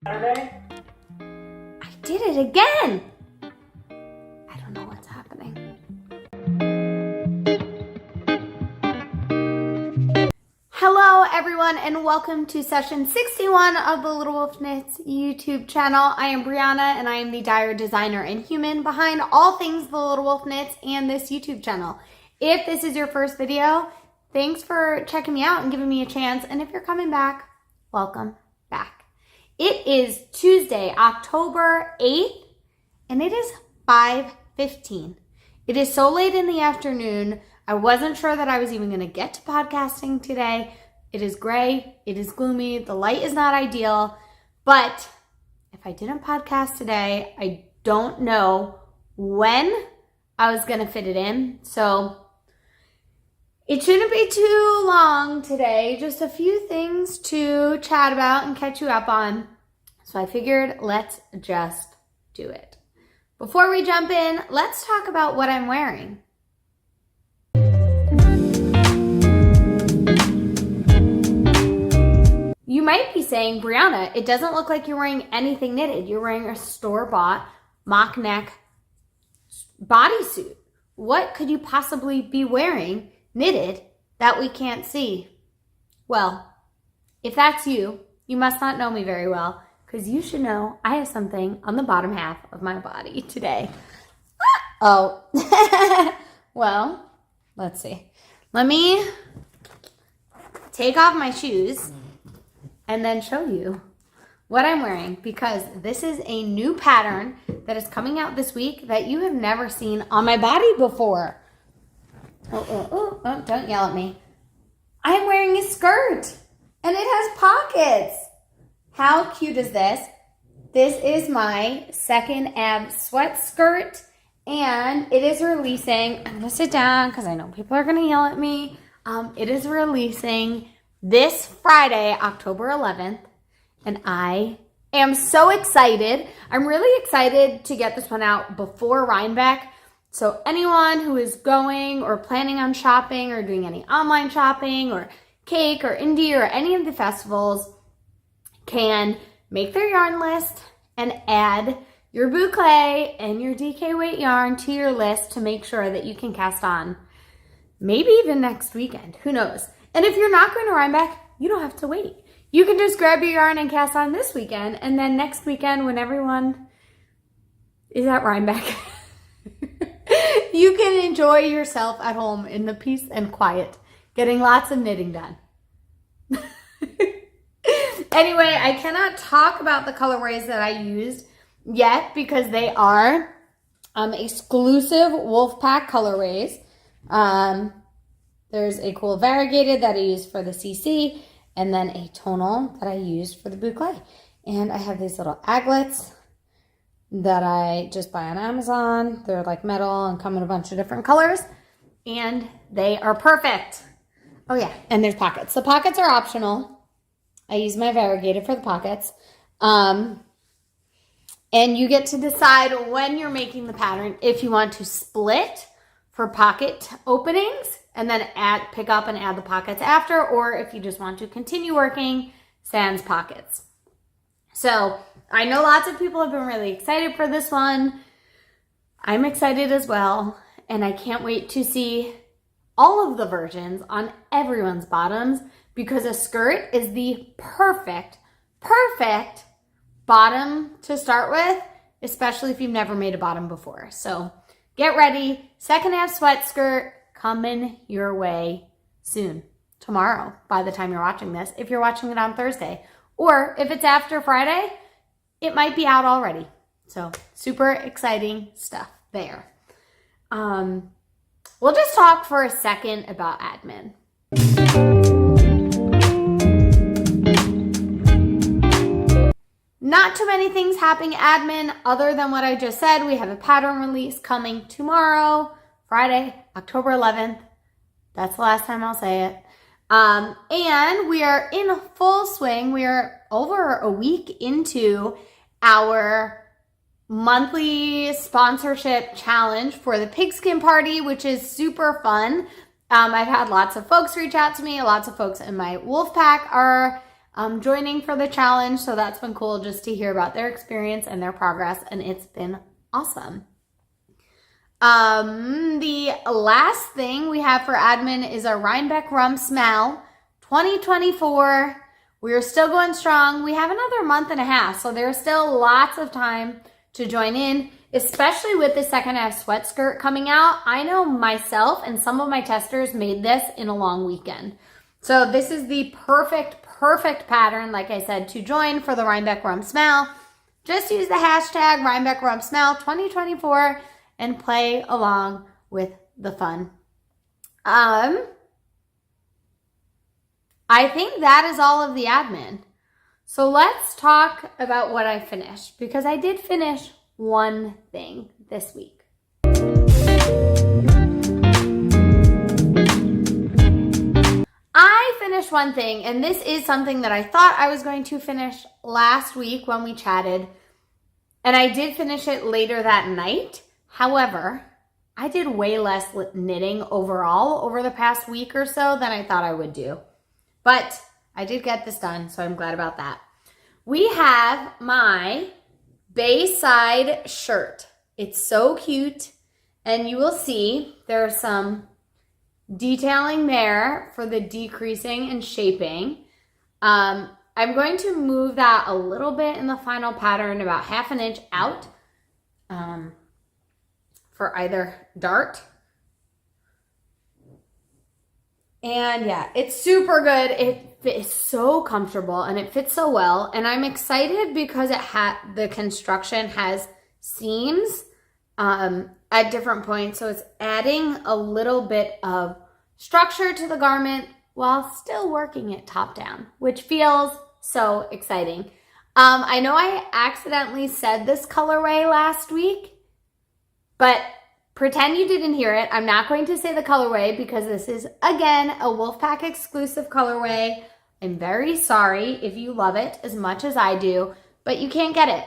Saturday? I did it again! I don't know what's happening. Hello everyone and welcome to session 61 of the Little Wolf Knits YouTube channel. I am Brianna and I am the dyer, designer, and human behind all things the Little Wolf Knits and this YouTube channel. If this is your first video, thanks for checking me out and giving me a chance. And if you're coming back, welcome back. It is Tuesday, October 8th, and it is 5:15. It is so late in the afternoon. I wasn't sure that I was even going to get to podcasting today. It is gray. It is gloomy. The light is not ideal. But if I didn't podcast today, I don't know when I was going to fit it in. So it shouldn't be too long today. Just a few things to chat about and catch you up on. So I figured let's just do it. Before we jump in, let's talk about what I'm wearing. You might be saying, Brianna, it doesn't look like you're wearing anything knitted. You're wearing a store-bought mock neck bodysuit. What could you possibly be wearing knitted that we can't see? Well, if that's you, you must not know me very well, because you should know I have something on the bottom half of my body today. Oh, well, let's see. Let me take off my shoes and then show you what I'm wearing, because this is a new pattern that is coming out this week that you have never seen on my body before. Oh, don't yell at me. I'm wearing a skirt and it has pockets. How cute is this? This is my second Ave Sweatskirt and it is releasing, I'm gonna sit down because I know people are gonna yell at me. It is releasing this Friday, October 11th, and I am so excited. I'm really excited to get this one out before Rhinebeck. So anyone who is going or planning on shopping or doing any online shopping or cake or indie or any of the festivals can make their yarn list and add your boucle and your DK weight yarn to your list to make sure that you can cast on maybe even next weekend. Who knows? And if you're not going to Rhinebeck, you don't have to wait. You can just grab your yarn and cast on this weekend, and then next weekend when everyone is at Rhinebeck, you can enjoy yourself at home in the peace and quiet, getting lots of knitting done. Anyway, I cannot talk about the colorways that I used yet because they are exclusive wolfpack colorways. There's a cool variegated that I used for the CC, and then a tonal that I used for the boucle. And I have these little aglets that I just buy on Amazon. They're like metal and come in a bunch of different colors, and they are perfect. Oh yeah, and there's pockets. The pockets are optional. I use my variegated for the pockets. And you get to decide when you're making the pattern if you want to split for pocket openings and then pick up and add the pockets after, or if you just want to continue working sans pockets. So I know lots of people have been really excited for this one. I'm excited as well, and I can't wait to see all of the versions on everyone's bottoms, because a skirt is the perfect bottom to start with, especially if you've never made a bottom before. So get ready. Second Ave Sweatskirt coming your way soon. Tomorrow, by the time you're watching this, if you're watching it on Thursday. Or if it's after Friday, it might be out already. So super exciting stuff there. We'll just talk for a second about admin. Not too many things happening admin other than what I just said. We have a pattern release coming tomorrow, Friday, October 11th. That's the last time I'll say it. And we are in full swing. We are over a week into our monthly sponsorship challenge for the pigskin party, which is super fun. I've had lots of folks reach out to me. Lots of folks in my wolf pack are joining for the challenge. So that's been cool just to hear about their experience and their progress, and it's been awesome. The last thing we have for admin is our Rhinebeck Rum Smell 2024. We're still going strong. We have another month and a half, so there's still lots of time to join in, especially with the second Ave Sweatskirt coming out. I know myself and some of my testers made this in a long weekend. So this is the perfect pattern, like I said, to join for the Rhinebeck Rum Smell. Just use the hashtag Rhinebeck Rum Smell 2024 and play along with the fun. I think that is all of the admin. So let's talk about what I finished, because I did finish one thing this week. I finished one thing, and this is something that I thought I was going to finish last week when we chatted, and I did finish it later that night. However, I did way less knitting overall over the past week or so than I thought I would do. But I did get this done, so I'm glad about that. We have my Bayside Shirt. It's so cute, and you will see there's some detailing there for the decreasing and shaping. I'm going to move that a little bit in the final pattern, about 1/2 inch out, for either dart. And yeah, it's super good. It is so comfortable and it fits so well. And I'm excited because the construction has seams at different points. So it's adding a little bit of structure to the garment while still working it top down, which feels so exciting. I know I accidentally said this colorway last week, but pretend you didn't hear it. I'm not going to say the colorway because this is, again, a Wolfpack exclusive colorway. I'm very sorry if you love it as much as I do, but you can't get it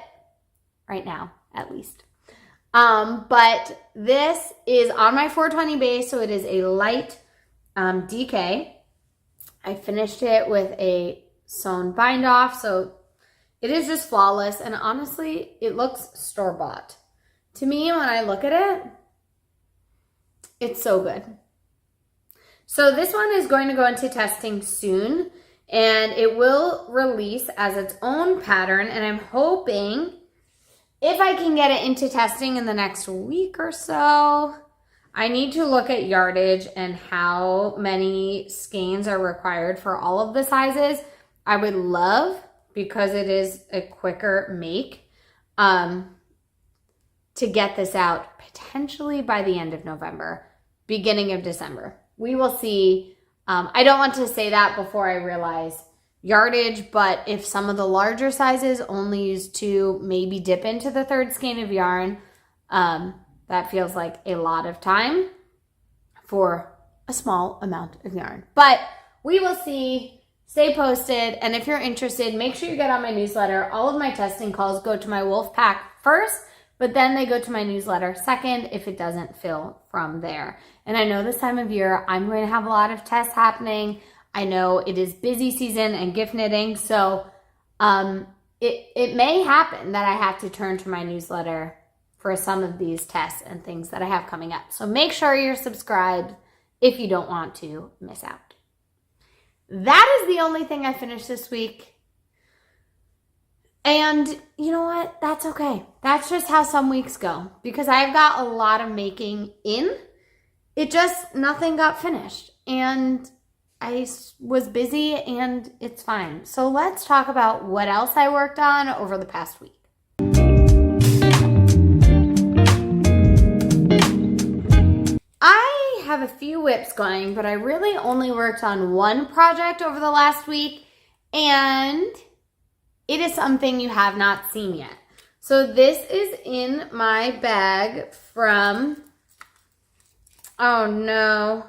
right now, at least. But this is on my 420 base, so it is a light DK. I finished it with a sewn bind off, so it is just flawless, and honestly, it looks store-bought. To me, when I look at it, it's so good. So this one is going to go into testing soon, and it will release as its own pattern, and I'm hoping if I can get it into testing in the next week or so. I need to look at yardage and how many skeins are required for all of the sizes. I would love, because it is a quicker make, to get this out potentially by the end of November, beginning of December. We will see. I don't want to say that before I realize yardage, but if some of the larger sizes only use 2, maybe dip into the 3rd skein of yarn, that feels like a lot of time for a small amount of yarn. But we will see. Stay posted, and if you're interested, make sure you get on my newsletter. All of my testing calls go to my Wolfpack first, but then they go to my newsletter second if it doesn't fill from there. And I know this time of year, I'm going to have a lot of tests happening. I know it is busy season and gift knitting, so it may happen that I have to turn to my newsletter for some of these tests and things that I have coming up. So make sure you're subscribed if you don't want to miss out. That is the only thing I finished this week. And you know what? That's okay. That's just how some weeks go, because I've got a lot of making in. It just, nothing got finished. And I was busy, and it's fine. So let's talk about what else I worked on over the past week. I have a few whips going, but I really only worked on one project over the last week, and it is something you have not seen yet. So this is in my bag from, oh no,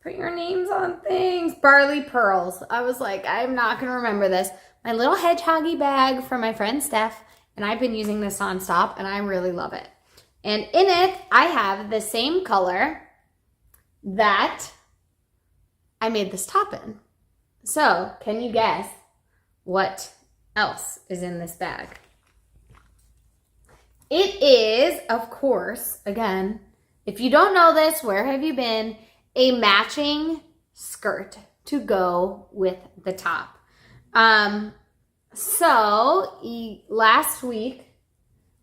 put your names on things, Barley Pearls. I was like, I'm not going to remember this. My little hedgehoggy bag from my friend Steph, and I've been using this nonstop, and I really love it. And in it, I have the same color that I made this top in. So, can you guess what else is in this bag? It is, of course, again, if you don't know this, where have you been? A matching skirt to go with the top. So last week,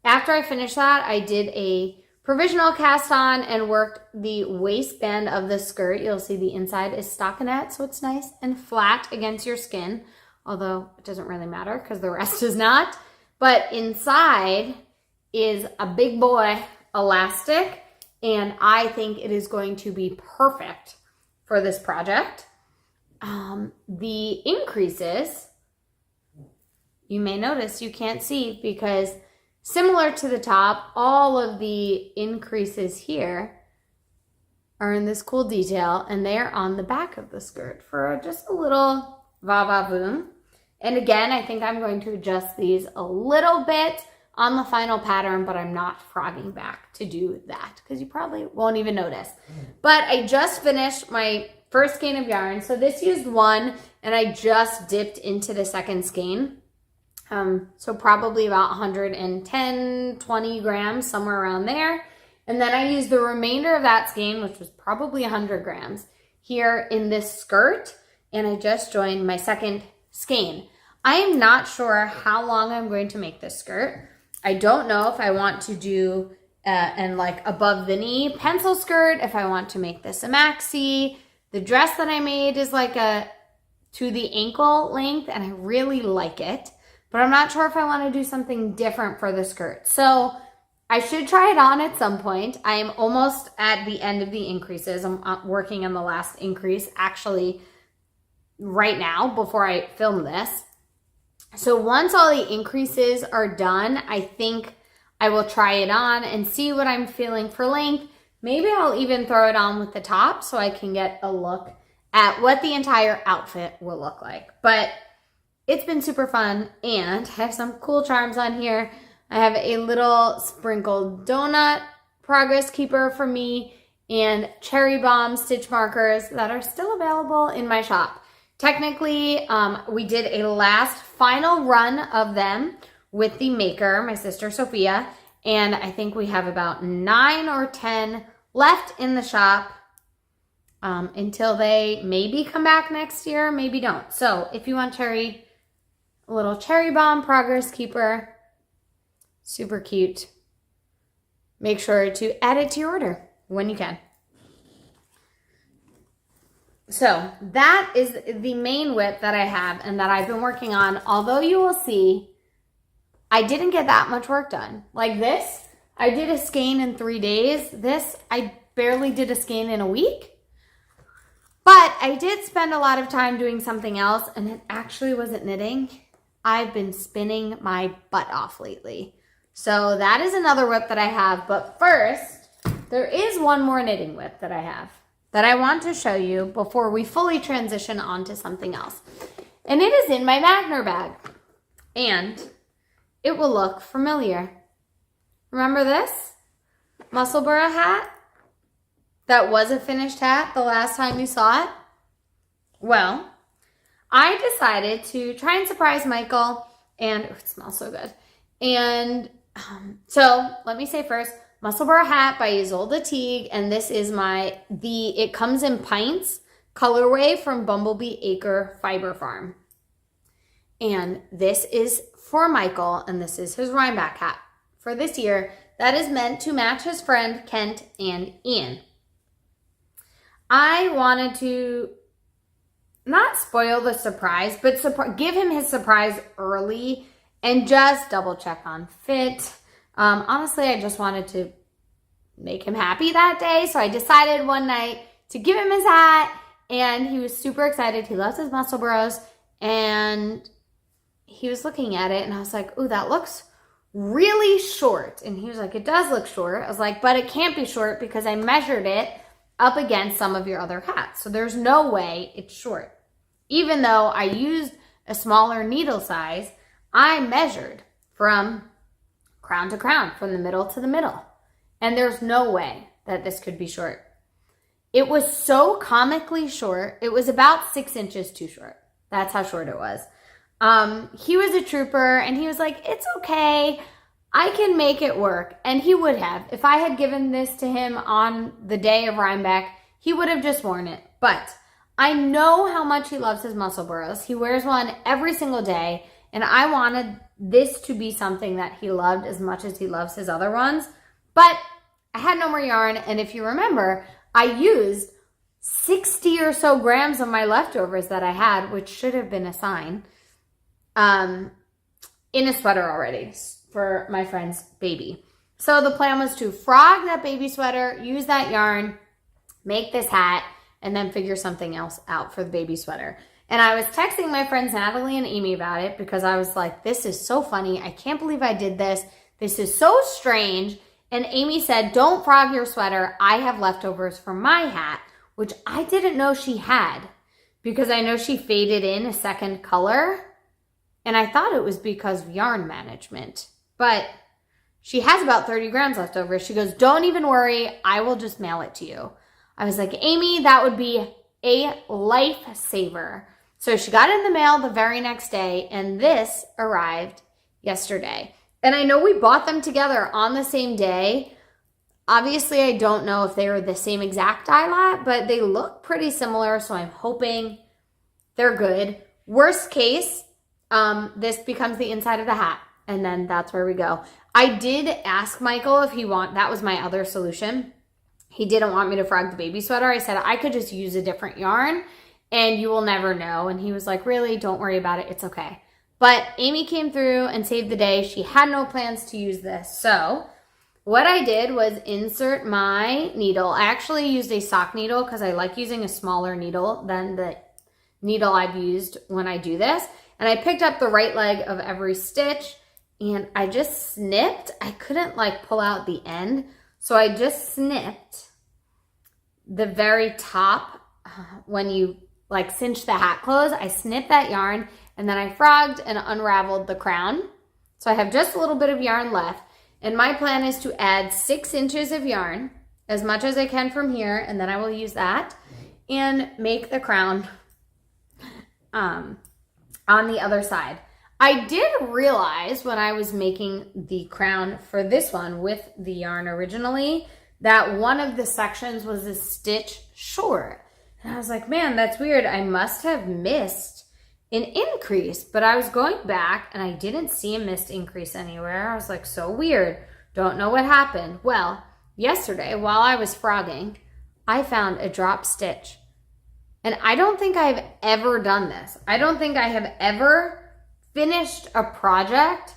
after I finished that, I did a provisional cast on and worked the waistband of the skirt. You'll see the inside is stockinette, so it's nice and flat against your skin, although it doesn't really matter because the rest is not. But inside is a big boy elastic, and I think it is going to be perfect for this project. The increases, you may notice you can't see because similar to the top, all of the increases here are in this cool detail, and they are on the back of the skirt for just a little va-va-voom. And again, I think I'm going to adjust these a little bit on the final pattern, but I'm not frogging back to do that because you probably won't even notice. But I just finished my first skein of yarn. So this used one, and I just dipped into the second skein. So probably about 110, 20 grams, somewhere around there. And then I used the remainder of that skein, which was probably 100 grams, here in this skirt. And I just joined my second skein. I am not sure how long I'm going to make this skirt. I don't know if I want to do an like above the knee pencil skirt, if I want to make this a maxi. The dress that I made is like a to the ankle length, and I really like it. But I'm not sure if I want to do something different for the skirt. So I should try it on at some point. I am almost at the end of the increases. I'm working on the last increase actually right now before I film this. So once all the increases are done, I think I will try it on and see what I'm feeling for length. Maybe I'll even throw it on with the top so I can get a look at what the entire outfit will look like. But it's been super fun, and I have some cool charms on here. I have a little sprinkled donut progress keeper for me and cherry bomb stitch markers that are still available in my shop. Technically, we did a last final run of them with the maker, my sister Sophia, and I think we have about 9 or 10 left in the shop until they maybe come back next year, maybe don't. So if you want a little cherry bomb progress keeper, super cute, make sure to add it to your order when you can. So that is the main whip that I have and that I've been working on. Although you will see, I didn't get that much work done. Like this, I did a skein in 3 days. This, I barely did a skein in a week. But I did spend a lot of time doing something else, and it actually wasn't knitting. I've been spinning my butt off lately. So that is another whip that I have. But first, there is one more knitting whip that I have that I want to show you before we fully transition on to something else. And it is in my Magner bag. And it will look familiar. Remember this Musselburgh hat? That was a finished hat the last time you saw it? Well, I decided to try and surprise Michael, and it smells so good. And so let me say first, Musselburgh hat by Ysolda Tigue, and this is it comes in pints, colorway from Bumblebee Acre Fiber Farm. And this is for Michael, and this is his Rhineback hat for this year that is meant to match his friend Kent and Ian. I wanted to not spoil the surprise, but give him his surprise early and just double check on fit. Honestly, I just wanted to make him happy that day. So I decided one night to give him his hat, and he was super excited. He loves his Musselburghs, and he was looking at it, and I was like, ooh, that looks really short. And he was like, it does look short. I was like, but it can't be short because I measured it up against some of your other hats. So there's no way it's short. Even though I used a smaller needle size, I measured from crown to crown, from the middle to the middle. And there's no way that this could be short. It was so comically short. It was about 6 inches too short. That's how short it was. He was a trooper, and he was like, it's okay, I can make it work. And he would have. If I had given this to him on the day of Rhinebeck, he would have just worn it. But I know how much he loves his Musselburghs. He wears one every single day, and I wanted this to be something that he loved as much as he loves his other ones. But I had no more yarn, and if you remember, I used 60 or so grams of my leftovers that I had, which should have been a sign, in a sweater already for my friend's baby. So the plan was to frog that baby sweater, use that yarn, make this hat, and then figure something else out for the baby sweater. And I was texting my friends Natalie and Amy about it because I was like, this is so funny. I can't believe I did this. This is so strange. And Amy said, don't frog your sweater. I have leftovers from my hat, which I didn't know she had because I know she faded in a second color. And I thought it was because of yarn management. But she has about 30 grams left over. She goes, don't even worry. I will just mail it to you. I was like, Amy, that would be a lifesaver. So she got it in the mail the very next day, and this arrived yesterday. And I know we bought them together on the same day. Obviously, I don't know if they were the same exact dye lot, but they look pretty similar, so I'm hoping they're good. Worst case, this becomes the inside of the hat, and then that's where we go. I did ask Michael if that was my other solution. He didn't want me to frog the baby sweater. I said I could just use a different yarn, and you will never know. And he was like, really? Don't worry about it. It's okay. But Amy came through and saved the day. She had no plans to use this. So what I did was insert my needle. I actually used a sock needle because I like using a smaller needle than the needle I've used when I do this. And I picked up the right leg of every stitch, and I just snipped. I couldn't like pull out the end. So I just snipped the very top when you like cinch the hat close. I snipped that yarn, and then I frogged and unraveled the crown. So I have just a little bit of yarn left. And my plan is to add 6 inches of yarn, as much as I can from here, and then I will use that and make the crown on the other side. I did realize when I was making the crown for this one with the yarn originally that one of the sections was a stitch short. And I was like, man, that's weird. I must have missed an increase. But I was going back and I didn't see a missed increase anywhere. I was like, so weird. Don't know what happened. Well, yesterday while I was frogging, I found a drop stitch. And I don't think I've ever done this. I don't think I have ever finished a project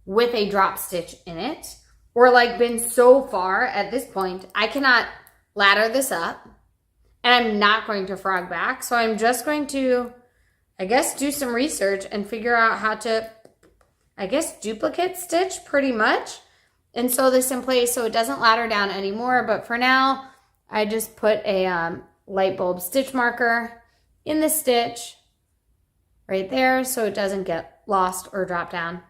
with a drop stitch in it, or like been so far at this point, I cannot ladder this up, and I'm not going to frog back. So I'm just going to, I guess, do some research and figure out how to, I guess, duplicate stitch pretty much and sew this in place so it doesn't ladder down anymore. But for now, I just put a light bulb stitch marker in the stitch right there so it doesn't get lost or drop down.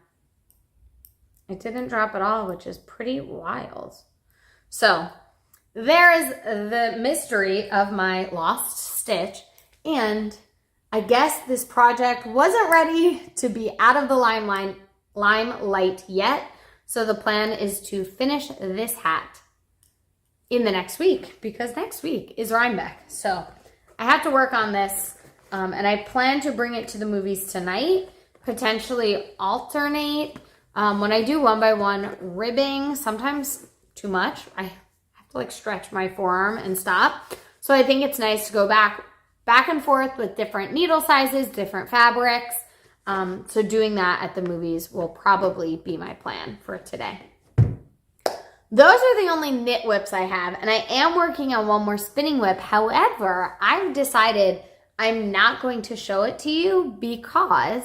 It didn't drop at all, which is pretty wild. So there is the mystery of my lost stitch. And I guess this project wasn't ready to be out of the limelight yet. So the plan is to finish this hat in the next week, because next week is Rhinebeck. So I have to work on this, and I plan to bring it to the movies tonight, potentially alternate. When I do 1x1 ribbing, sometimes too much. I have to like stretch my forearm and stop. So I think it's nice to go back and forth with different needle sizes, different fabrics. So doing that at the movies will probably be my plan for today. Those are the only knit whips I have, and I am working on one more spinning whip. However, I've decided I'm not going to show it to you because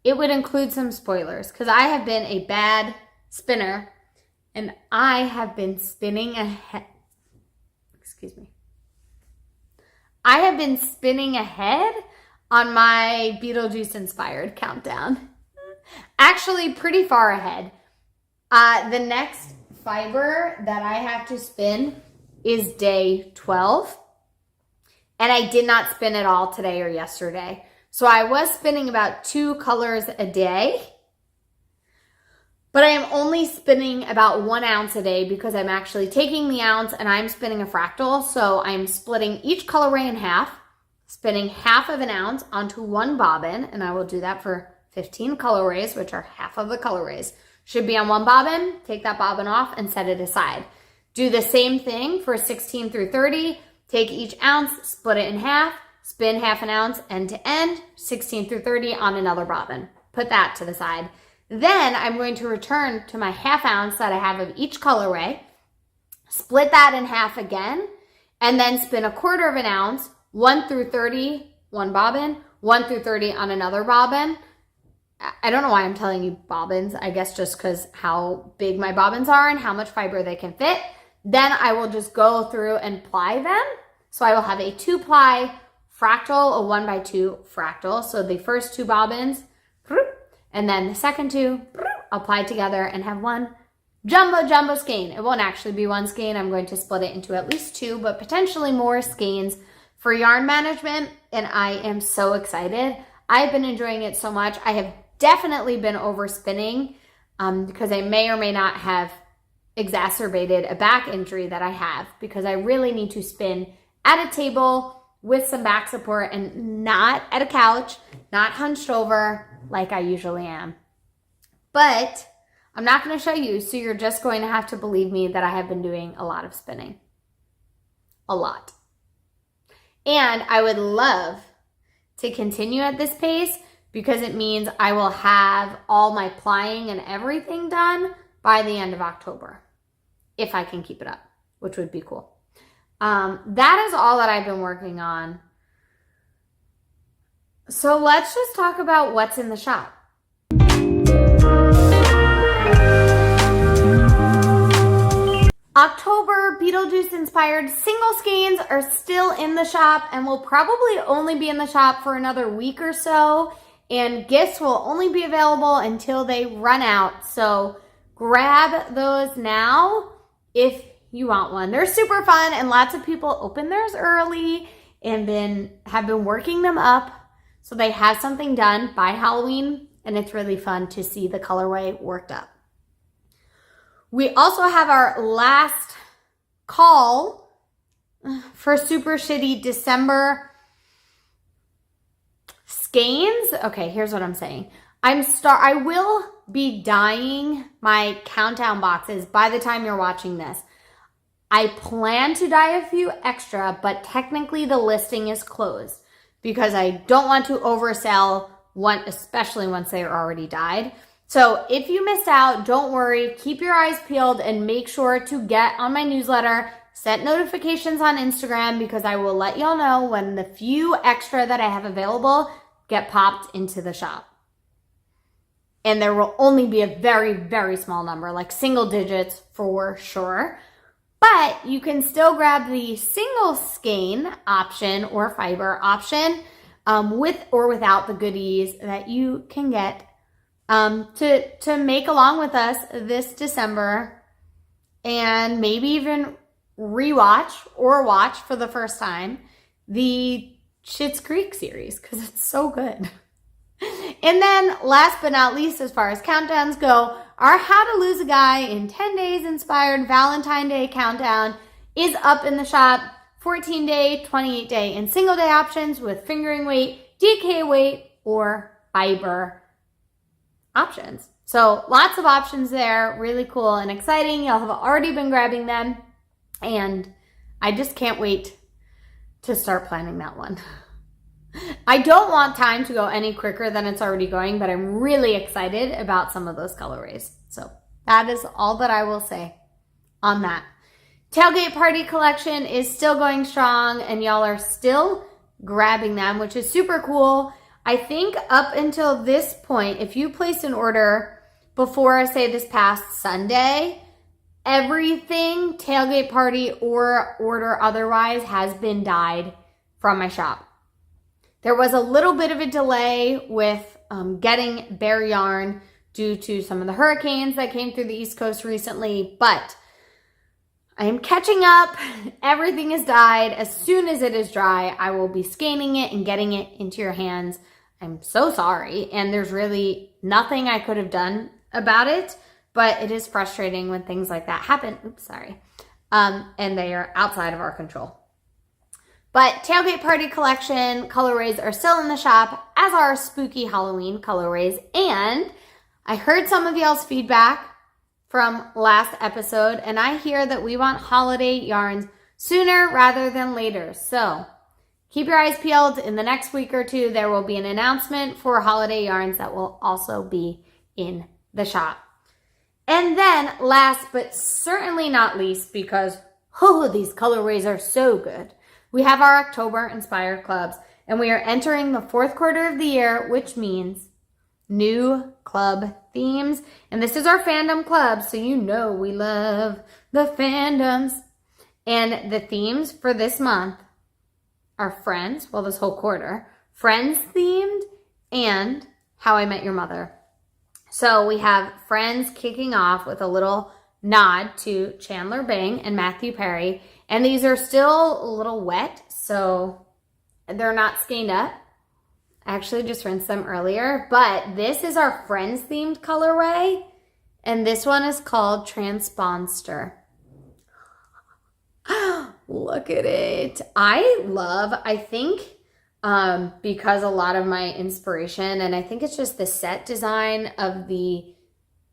it would include some spoilers, because I have been a bad spinner, and I have been spinning ahead. Excuse me. I have been spinning ahead on my Beetlejuice inspired countdown. Actually, pretty far ahead. The next fiber that I have to spin is day 12. And I did not spin it all today or yesterday. So I was spinning about 2 colors a day, but I am only spinning about 1 ounce a day because I'm actually taking the ounce and I'm spinning a fractal. So I'm splitting each colorway in half, spinning half of an ounce onto 1 bobbin, and I will do that for 15 colorways, which are half of the colorways. Should be on 1 bobbin, take that bobbin off and set it aside. Do the same thing for 16 through 30. Take each ounce, split it in half, spin half an ounce end to end, 16 through 30 on another bobbin. Put that to the side. Then I'm going to return to my half ounce that I have of each colorway, split that in half again, and then spin 1/4 of an ounce, 1 through 30, 1 bobbin, 1 through 30 on another bobbin. I don't know why I'm telling you bobbins. I guess just because how big my bobbins are and how much fiber they can fit. Then I will just go through and ply them. So I will have a 2-ply fractal, a 1x2 fractal. So the first 2 bobbins, and then the second 2, I'll ply together and have 1 jumbo skein. It won't actually be 1 skein. I'm going to split it into at least 2, but potentially more skeins for yarn management. And I am so excited. I've been enjoying it so much. I have definitely been overspinning because I may or may not have exacerbated a back injury that I have, because I really need to spin at a table with some back support and not at a couch, not hunched over like I usually am. But I'm not going to show you, so you're just going to have to believe me that I have been doing a lot of spinning. A lot. And I would love to continue at this pace because it means I will have all my plying and everything done by the end of October, if I can keep it up, which would be cool. That is all that I've been working on. So let's just talk about what's in the shop. October Beetlejuice inspired single skeins are still in the shop and will probably only be in the shop for another week or so. And gifts will only be available until they run out. So grab those now if you want one. They're super fun and lots of people open theirs early and have been working them up so they have something done by Halloween, and it's really fun to see the colorway worked up. We also have our last call for super shitty December skeins. Okay, here's what I'm saying. I will be dyeing my countdown boxes by the time you're watching this. I plan to dye a few extra, but technically the listing is closed because I don't want to oversell one, especially once they are already dyed. So if you missed out, don't worry. Keep your eyes peeled and make sure to get on my newsletter. Set notifications on Instagram because I will let y'all know when the few extra that I have available get popped into the shop. And there will only be a very, very small number, like single digits for sure. But you can still grab the single skein option or fiber option with or without the goodies that you can get to make along with us this December, and maybe even rewatch or watch for the first time the Schitt's Creek series because it's so good. And then last but not least, as far as countdowns go, our How to Lose a Guy in 10 Days inspired Valentine Day countdown is up in the shop. 14-day, 28-day, and single-day options with fingering weight, DK weight, or fiber options. So lots of options there. Really cool and exciting. Y'all have already been grabbing them. And I just can't wait to start planning that one. I don't want time to go any quicker than it's already going, but I'm really excited about some of those colorways. So that is all that I will say on that. Tailgate Party collection is still going strong and y'all are still grabbing them, which is super cool. I think up until this point, if you placed an order before, say, this past Sunday, everything Tailgate Party or order otherwise has been dyed from my shop. There was a little bit of a delay with getting bare yarn due to some of the hurricanes that came through the East Coast recently, but I am catching up. Everything is dyed. As soon as it is dry, I will be scanning it and getting it into your hands. I'm so sorry. And there's really nothing I could have done about it, but it is frustrating when things like that happen. Oops, sorry. And they are outside of our control. But Tailgate Party Collection colorways are still in the shop, as are spooky Halloween colorways. And I heard some of y'all's feedback from last episode, and I hear that we want holiday yarns sooner rather than later. So keep your eyes peeled. In the next week or two, there will be an announcement for holiday yarns that will also be in the shop. And then last but certainly not least, because these colorways are so good, we have our October Inspired Clubs, and we are entering the fourth quarter of the year, which means new club themes. And this is our fandom club, so you know we love the fandoms. And the themes for this month are Friends, well, this whole quarter, Friends themed and How I Met Your Mother. So we have Friends kicking off with a little nod to Chandler Bing and Matthew Perry. And these are still a little wet, so they're not skeined up. I actually just rinsed them earlier, but this is our Friends themed colorway, and this one is called Transponster. Look at it. I think because a lot of my inspiration, and I think it's just the set design of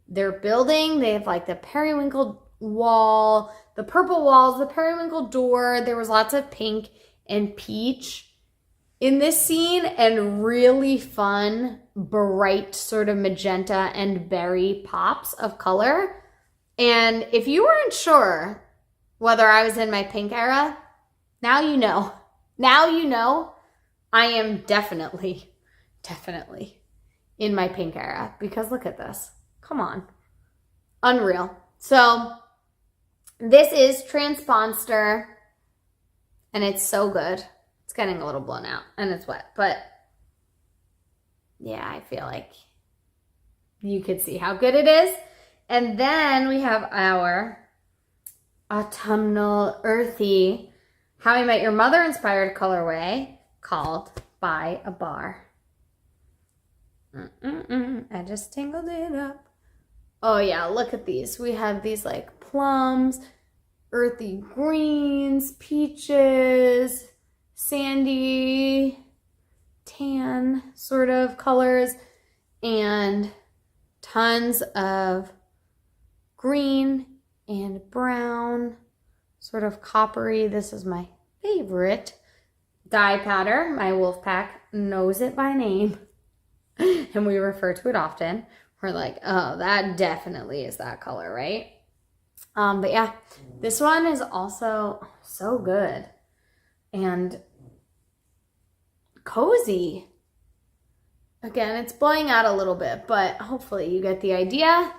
their building. They have like the periwinkle wall, the purple walls, the periwinkle door. There was lots of pink and peach in this scene, and really fun, bright sort of magenta and berry pops of color. And if you weren't sure whether I was in my pink era, now you know. Now you know I am definitely in my pink era, because look at this. Come on. Unreal. So this is Transponster, and it's so good. It's getting a little blown out and it's wet, but yeah, I feel like you could see how good it is. And then we have our autumnal earthy How I Met Your Mother inspired colorway called By a Bar. I just tingled it up. Oh yeah, look at these. We have these like plums, earthy greens, peaches, sandy, tan sort of colors, and tons of green and brown, sort of coppery. This is my favorite dye powder. My Wolfpack knows it by name, and we refer to it often. We're like, oh, that definitely is that color, right? But yeah, this one is also so good and cozy. Again, it's blowing out a little bit, but hopefully you get the idea.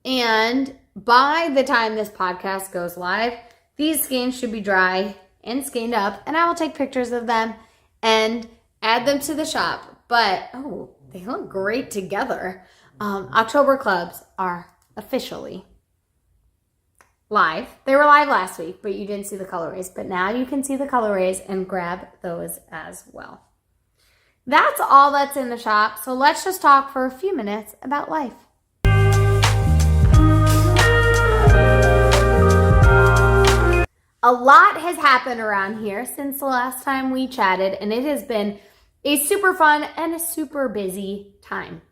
And by the time this podcast goes live, these skeins should be dry and skeined up, and I will take pictures of them and add them to the shop. But, oh, they look great together. October clubs are officially live. They were live last week, but you didn't see the colorways. But now you can see the colorways and grab those as well. That's all that's in the shop. So let's just talk for a few minutes about life. A lot has happened around here since the last time we chatted, and it has been a super fun and a super busy time.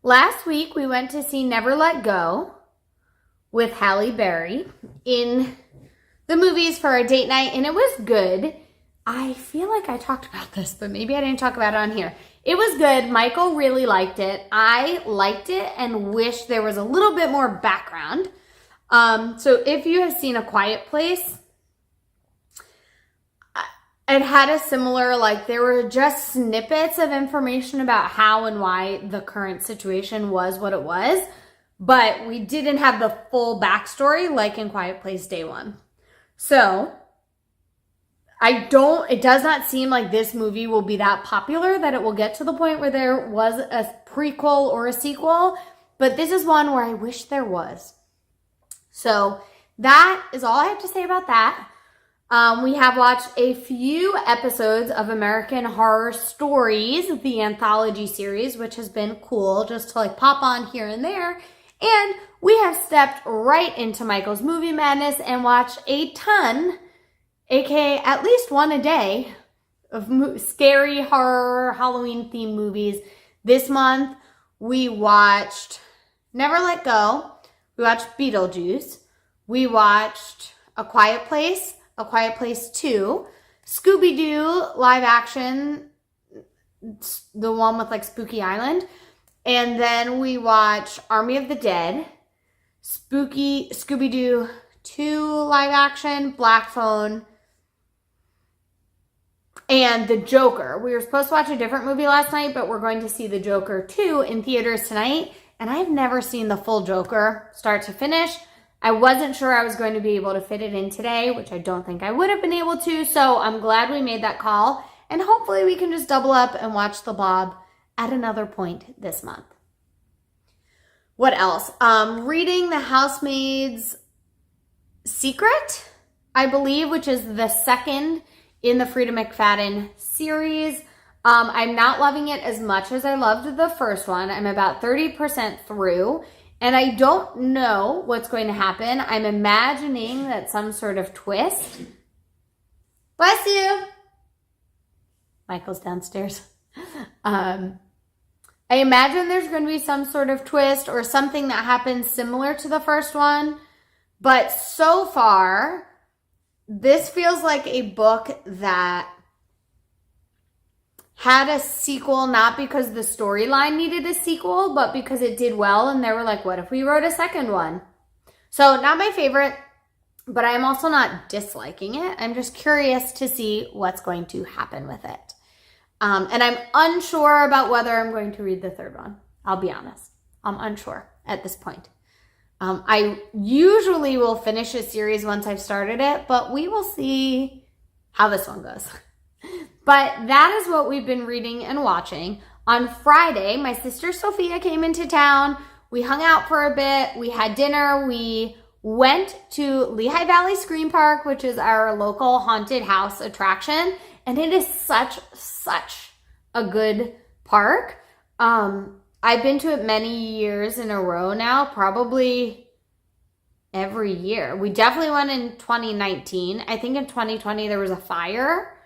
Last week, we went to see Never Let Go with Halle Berry in the movies for our date night, and it was good. I feel like I talked about this, but maybe I didn't talk about it on here. It was good. Michael really liked it. I liked it and wish there was a little bit more background. So if you have seen A Quiet Place, it had a similar, like, there were just snippets of information about how and why the current situation was what it was, but we didn't have the full backstory like in Quiet Place Day One. So it does not seem like this movie will be that popular that it will get to the point where there was a prequel or a sequel, but this is one where I wish there was. So that is all I have to say about that. We have watched a few episodes of American Horror Stories, the anthology series, which has been cool just to like pop on here and there. And we have stepped right into Michael's movie madness and watched a ton, aka at least one a day, of scary horror Halloween themed movies. This month we watched Never Let Go. We watched Beetlejuice. We watched A Quiet Place 2, Scooby-Doo live action, the one with like Spooky Island. And then we watched Army of the Dead, Scooby-Doo 2 live action, Black Phone, and The Joker. We were supposed to watch a different movie last night, but we're going to see The Joker 2 in theaters tonight. And I've never seen the full Joker start to finish. I wasn't sure I was going to be able to fit it in today, which I don't think I would have been able to. So I'm glad we made that call. And hopefully we can just double up and watch The Blob at another point this month. What else? Reading The Housemaid's Secret, I believe, which is the second in the Frida McFadden series. I'm not loving it as much as I loved the first one. I'm about 30% through. And I don't know what's going to happen. I'm imagining that some sort of twist. Bless you. Michael's downstairs. I imagine there's going to be some sort of twist or something that happens similar to the first one. But so far, this feels like a book that had a sequel, not because the storyline needed a sequel, but because it did well, and they were like, what if we wrote a second one? So not my favorite, but I'm also not disliking it. I'm just curious to see what's going to happen with it. And I'm unsure about whether I'm going to read the third one. I'll be honest. I'm unsure at this point. I usually will finish a series once I've started it, but we will see how this one goes. But that is what we've been reading and watching. On Friday, my sister Sophia came into town. We hung out for a bit. We had dinner. We went to Lehigh Valley Scream Park, which is our local haunted house attraction. And it is such a good park. I've been to it many years in a row now, probably every year. We definitely went in 2019. I think in 2020 there was a fire.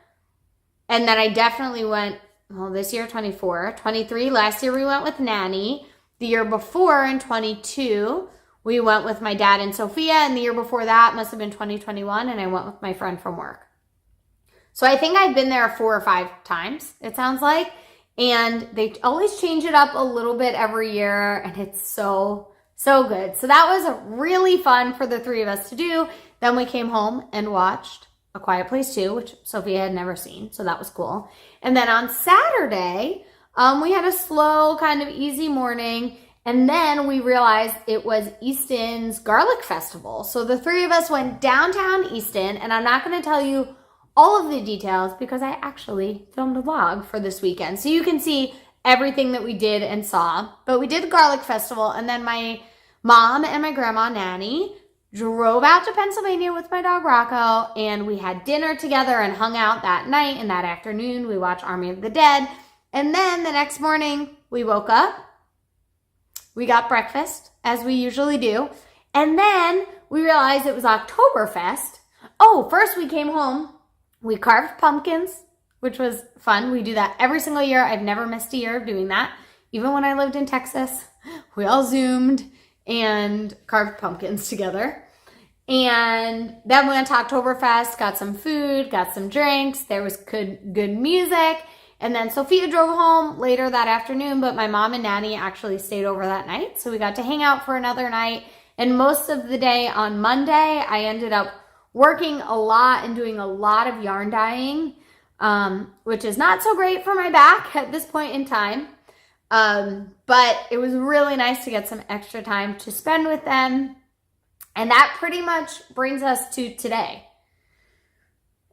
And then I definitely went, well, this year, 24, 23. Last year we went with Nanny. The year before, in 22, we went with my dad and Sophia. And the year before that must have been 2021. And I went with my friend from work. So I think I've been there 4 or 5 times, it sounds like. And they always change it up a little bit every year. And it's so good. So that was really fun for the 3 of us to do. Then we came home and watched A Quiet Place 2, which Sophia had never seen, so that was cool. And then on Saturday, we had a slow, kind of easy morning, and then we realized it was Easton's Garlic Festival. So the 3 of us went downtown Easton, and I'm not going to tell you all of the details because I actually filmed a vlog for this weekend. So you can see everything that we did and saw. But we did the Garlic Festival, and then my mom and my grandma, Nanny, drove out to Pennsylvania with my dog Rocco, and we had dinner together and hung out that night, and that afternoon we watched Army of the Dead. And then the next morning we woke up, we got breakfast as we usually do, and then we realized it was Oktoberfest. Oh, first we came home, we carved pumpkins, which was fun. We do that every single year. I've never missed a year of doing that. Even when I lived in Texas, we all Zoomed and carved pumpkins together. And then we went to Oktoberfest, got some food, got some drinks. There was good music. And then Sophia drove home later that afternoon, but my mom and Nanny actually stayed over that night. So we got to hang out for another night. And most of the day on Monday, I ended up working a lot and doing a lot of yarn dyeing, which is not so great for my back at this point in time. But it was really nice to get some extra time to spend with them. And that pretty much brings us to today.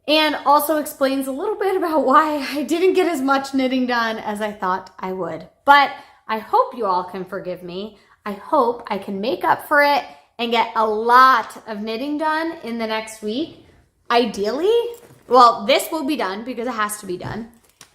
And also explains a little bit about why I didn't get as much knitting done as I thought I would. But I hope you all can forgive me. I hope I can make up for it and get a lot of knitting done in the next week. Ideally, well, this will be done because it has to be done.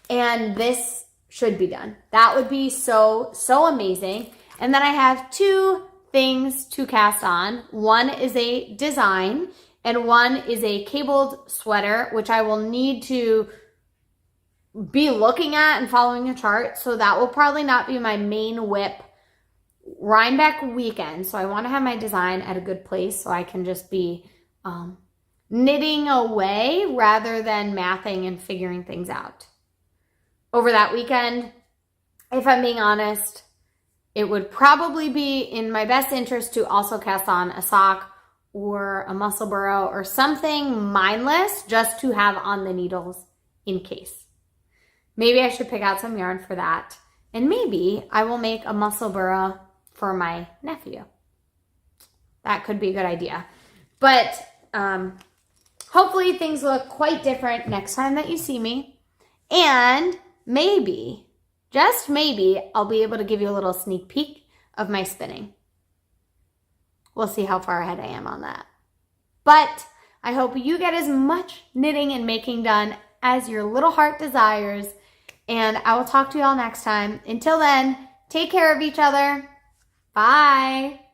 And this should be done. That would be so amazing. And then I have 2 things to cast on. One is a design and one is a cabled sweater, which I will need to be looking at and following a chart. So that will probably not be my main whip Rhinebeck weekend. So I want to have my design at a good place so I can just be knitting away rather than mathing and figuring things out. Over that weekend, if I'm being honest, it would probably be in my best interest to also cast on a sock or a Musselburgh or something mindless just to have on the needles in case. Maybe I should pick out some yarn for that. And maybe I will make a Musselburgh for my nephew. That could be a good idea. But hopefully things look quite different next time that you see me. And maybe, just maybe, I'll be able to give you a little sneak peek of my spinning. We'll see how far ahead I am on that. But I hope you get as much knitting and making done as your little heart desires. And I will talk to you all next time. Until then, take care of each other. Bye.